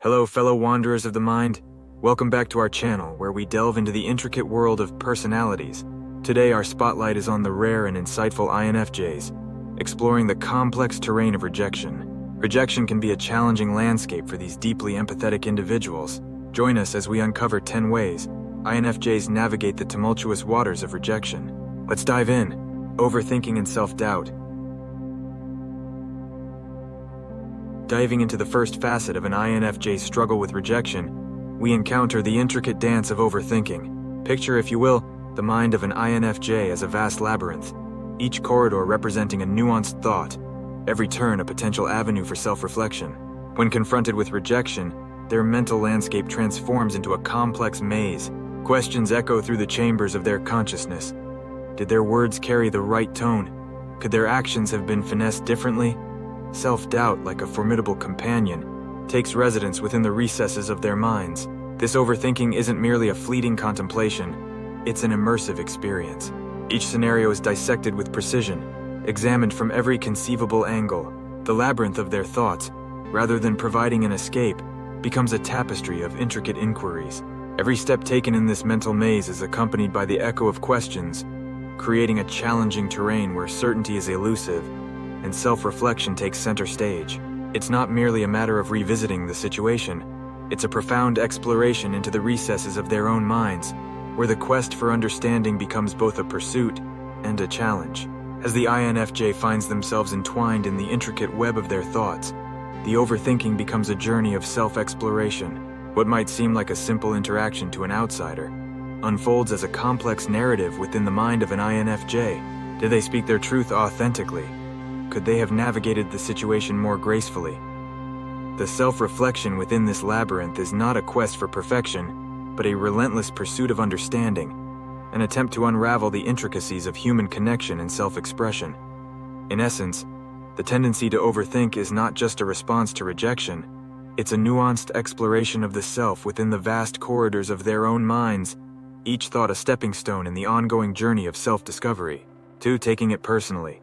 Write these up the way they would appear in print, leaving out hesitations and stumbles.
Hello, fellow wanderers of the mind. Welcome back to our channel, where we delve into the intricate world of personalities. Today, our spotlight is on the rare and insightful INFJs, exploring the complex terrain of rejection. Rejection can be a challenging landscape for these deeply empathetic individuals. Join us as we uncover 10 ways INFJs navigate the tumultuous waters of rejection. Let's dive in. Overthinking and self-doubt. Diving into the first facet of an INFJ's struggle with rejection, we encounter the intricate dance of overthinking. Picture, if you will, the mind of an INFJ as a vast labyrinth, each corridor representing a nuanced thought, every turn a potential avenue for self-reflection. When confronted with rejection, their mental landscape transforms into a complex maze. Questions echo through the chambers of their consciousness. Did their words carry the right tone? Could their actions have been finessed differently? Self-doubt, like a formidable companion, takes residence within the recesses of their minds. This overthinking isn't merely a fleeting contemplation, it's an immersive experience. Each scenario is dissected with precision, examined from every conceivable angle. The labyrinth of their thoughts, rather than providing an escape, becomes a tapestry of intricate inquiries. Every step taken in this mental maze is accompanied by the echo of questions, creating a challenging terrain where certainty is elusive and self-reflection takes center stage. It's not merely a matter of revisiting the situation, it's a profound exploration into the recesses of their own minds, where the quest for understanding becomes both a pursuit and a challenge. As the INFJ finds themselves entwined in the intricate web of their thoughts, the overthinking becomes a journey of self-exploration. What might seem like a simple interaction to an outsider unfolds as a complex narrative within the mind of an INFJ. Did they speak their truth authentically? Could they have navigated the situation more gracefully? The self-reflection within this labyrinth is not a quest for perfection, but a relentless pursuit of understanding, an attempt to unravel the intricacies of human connection and self-expression. In essence, the tendency to overthink is not just a response to rejection, it's a nuanced exploration of the self within the vast corridors of their own minds, each thought a stepping stone in the ongoing journey of self-discovery. 2. Taking it personally.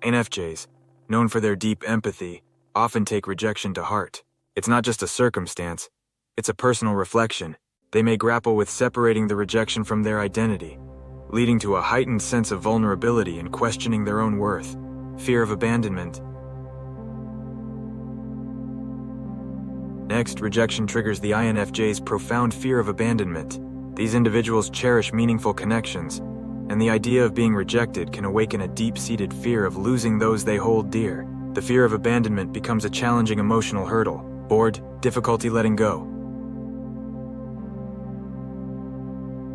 INFJs, known for their deep empathy, often take rejection to heart. It's not just a circumstance, it's a personal reflection. They may grapple with separating the rejection from their identity, leading to a heightened sense of vulnerability and questioning their own worth. Fear of abandonment. Next, rejection triggers the INFJ's profound fear of abandonment. These individuals cherish meaningful connections, and the idea of being rejected can awaken a deep-seated fear of losing those they hold dear. The fear of abandonment becomes a challenging emotional hurdle. Bored, difficulty letting go.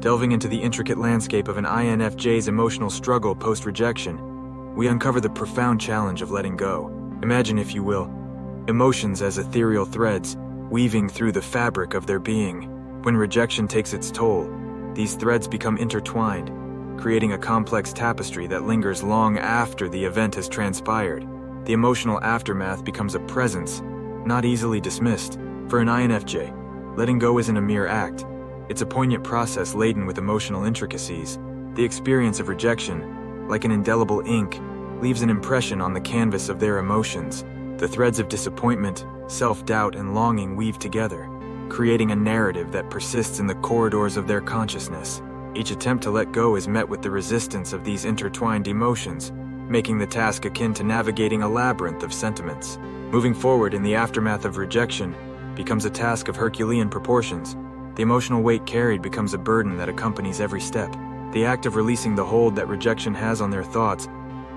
Delving into the intricate landscape of an INFJ's emotional struggle post-rejection, we uncover the profound challenge of letting go. Imagine, if you will, emotions as ethereal threads weaving through the fabric of their being. When rejection takes its toll, these threads become intertwined, creating a complex tapestry that lingers long after the event has transpired. The emotional aftermath becomes a presence, not easily dismissed. For an INFJ, letting go isn't a mere act. It's a poignant process laden with emotional intricacies. The experience of rejection, like an indelible ink, leaves an impression on the canvas of their emotions. The threads of disappointment, self-doubt, and longing weave together, creating a narrative that persists in the corridors of their consciousness. Each attempt to let go is met with the resistance of these intertwined emotions, making the task akin to navigating a labyrinth of sentiments. Moving forward in the aftermath of rejection becomes a task of Herculean proportions. The emotional weight carried becomes a burden that accompanies every step. The act of releasing the hold that rejection has on their thoughts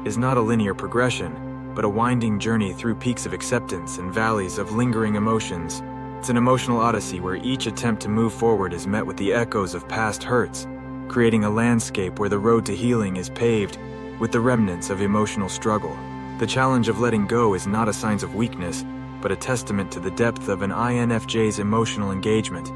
is not a linear progression, but a winding journey through peaks of acceptance and valleys of lingering emotions. It's an emotional odyssey where each attempt to move forward is met with the echoes of past hurts, creating a landscape where the road to healing is paved with the remnants of emotional struggle. The challenge of letting go is not a sign of weakness, but a testament to the depth of an INFJ's emotional engagement.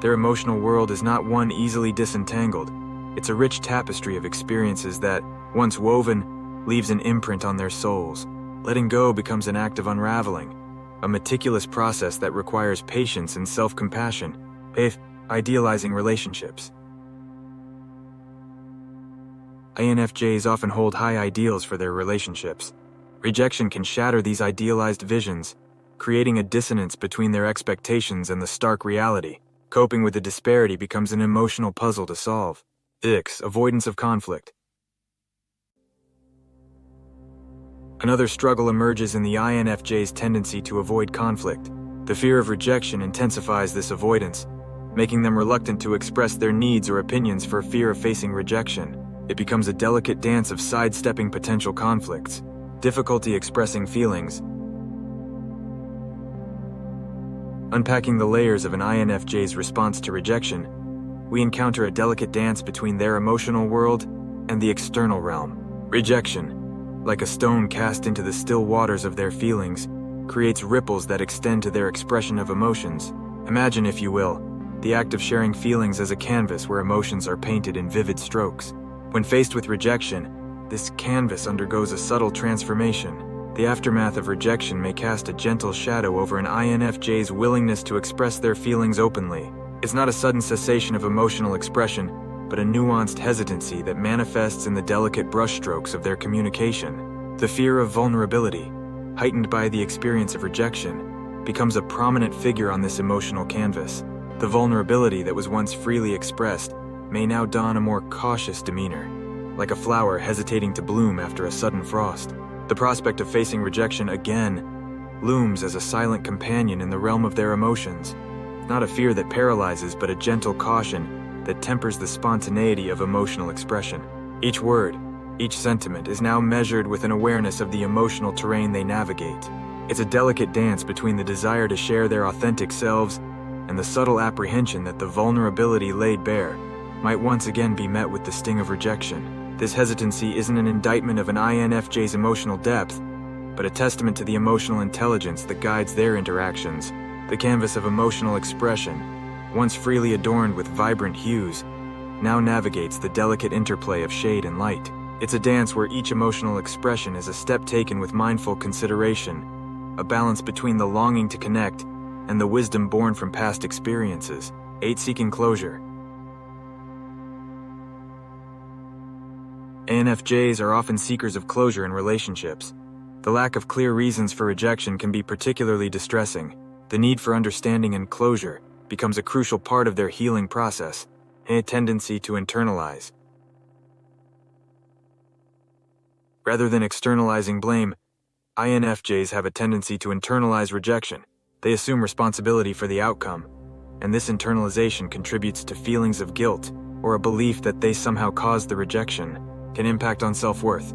Their emotional world is not one easily disentangled. It's a rich tapestry of experiences that, once woven, leaves an imprint on their souls. Letting go becomes an act of unraveling, a meticulous process that requires patience and self-compassion. Idealizing relationships. INFJs often hold high ideals for their relationships. Rejection can shatter these idealized visions, creating a dissonance between their expectations and the stark reality. Coping with the disparity becomes an emotional puzzle to solve. Avoidance of conflict. Another struggle emerges in the INFJ's tendency to avoid conflict. The fear of rejection intensifies this avoidance, making them reluctant to express their needs or opinions for fear of facing rejection. It becomes a delicate dance of sidestepping potential conflicts. Difficulty expressing feelings. Unpacking the layers of an INFJ's response to rejection, we encounter a delicate dance between their emotional world and the external realm. Rejection, like a stone cast into the still waters of their feelings, creates ripples that extend to their expression of emotions. Imagine, if you will, the act of sharing feelings as a canvas where emotions are painted in vivid strokes. When faced with rejection, this canvas undergoes a subtle transformation. The aftermath of rejection may cast a gentle shadow over an INFJ's willingness to express their feelings openly. It's not a sudden cessation of emotional expression, but a nuanced hesitancy that manifests in the delicate brushstrokes of their communication. The fear of vulnerability, heightened by the experience of rejection, becomes a prominent figure on this emotional canvas. The vulnerability that was once freely expressed may now don a more cautious demeanor, like a flower hesitating to bloom after a sudden frost. The prospect of facing rejection again looms as a silent companion in the realm of their emotions, not a fear that paralyzes, but a gentle caution that tempers the spontaneity of emotional expression. Each word, each sentiment is now measured with an awareness of the emotional terrain they navigate. It's a delicate dance between the desire to share their authentic selves and the subtle apprehension that the vulnerability laid bare might once again be met with the sting of rejection. This hesitancy isn't an indictment of an INFJ's emotional depth, but a testament to the emotional intelligence that guides their interactions. The canvas of emotional expression, once freely adorned with vibrant hues, now navigates the delicate interplay of shade and light. It's a dance where each emotional expression is a step taken with mindful consideration, a balance between the longing to connect and the wisdom born from past experiences. Seeking closure. INFJs are often seekers of closure in relationships. The lack of clear reasons for rejection can be particularly distressing. The need for understanding and closure becomes a crucial part of their healing process, and a tendency to internalize. Rather than externalizing blame, INFJs have a tendency to internalize rejection. They assume responsibility for the outcome, and this internalization contributes to feelings of guilt or a belief that they somehow caused the rejection. Can impact on self-worth.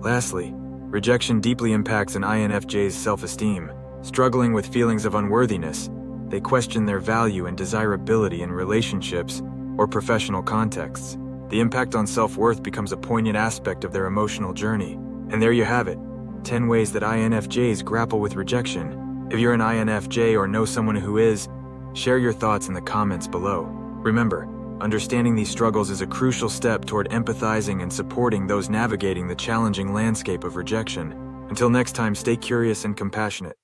Lastly, rejection deeply impacts an INFJ's self-esteem. Struggling with feelings of unworthiness, they question their value and desirability in relationships or professional contexts. The impact on self-worth becomes a poignant aspect of their emotional journey. And there you have it, 10 ways that INFJs grapple with rejection. If you're an INFJ or know someone who is, share your thoughts in the comments below. Remember, understanding these struggles is a crucial step toward empathizing and supporting those navigating the challenging landscape of rejection. Until next time, stay curious and compassionate.